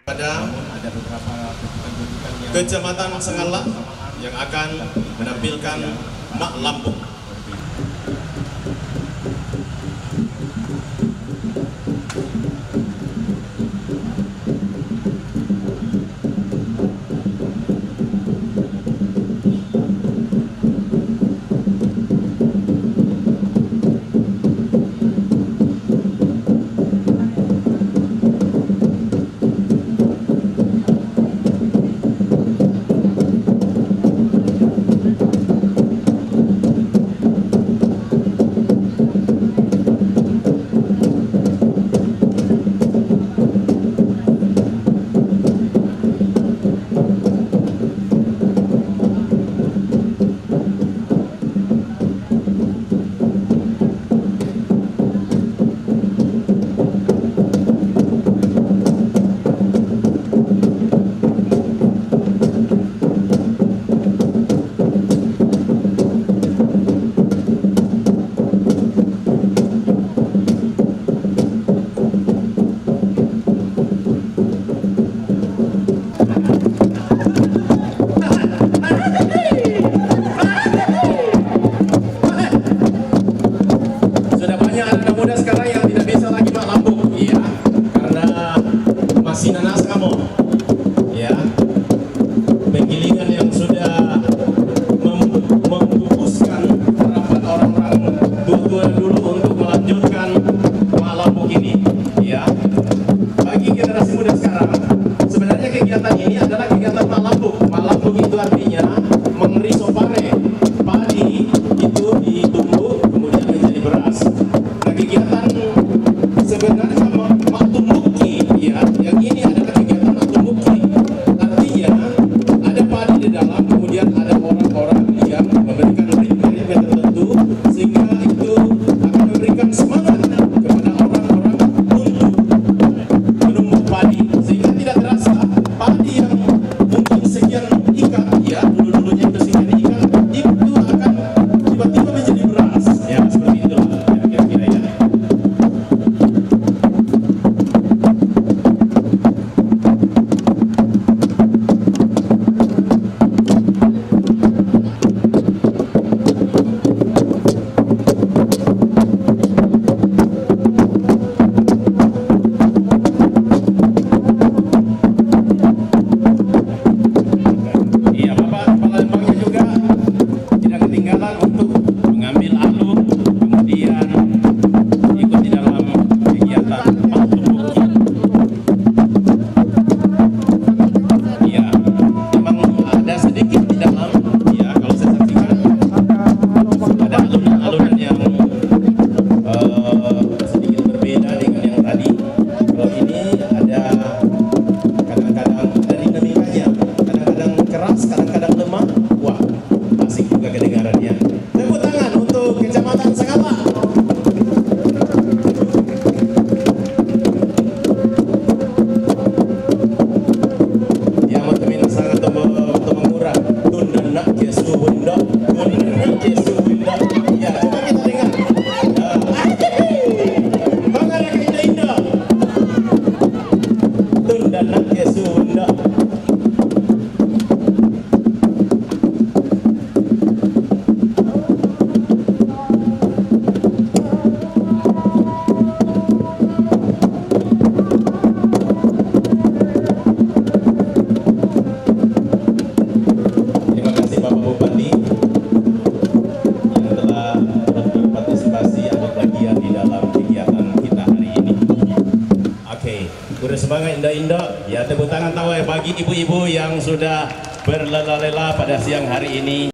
Ada beberapa Kecamatan Sengalak yang akan menampilkan Mak Lampung. Anak muda sekarang yang tidak bisa lagi Mak Lampung, ya, karena masih nanas kamu, ya, penggilingan yang sudah membungkuskan harapan orang-orang tua dulu untuk melanjutkan Mak Lampung ini, ya. Bagi generasi muda sekarang, sebenarnya kegiatan ini adalah kegiatan Mak Lampung. Mak Lampung itu artinya mengerisau pare, padi itu ditumbuk kemudian menjadi beras. Kegiatan sebenarnya Maktumuki, ya, yang ini adalah kegiatan Maktumuki, artinya ada padi di dalam, kemudian ada orang-orang yang memberikan ritme tertentu sehingga itu akan memberikan semangat kepada orang-orang untuk menumbuk padi, sehingga tidak terasa padi yang mungkin sekian ikat, ya, dulu-dulunya itu sekian ikat, itu akan tiba-tiba menjadi beras, ya, seperti itulah. Untuk mengambil alur, kemudian ikut di dalam kegiatan Maktumuki. Ya, memang ada sedikit di dalam, ya, kalau saya saksikan ada alunan-alunan yang sedikit berbeda dengan yang tadi. Kalau ini ada kadang-kadang dari dinamikanya, kadang-kadang keras, kadang-kadang lemah. Wah, asik juga kedengarannya. Tepuk tangan untuk Kecamatan Sengalak. Yang bertemin sangat untuk mengurang. Tunda nak kesu benda, tunda nak kesu benda. Ya, coba kita dengar. Bangara ke indah-indah. Tunda nak kesu benda. Bersemangat indah-indah, ya, tepuk tangan tawa bagi ibu-ibu yang sudah berlela-lela pada siang hari ini.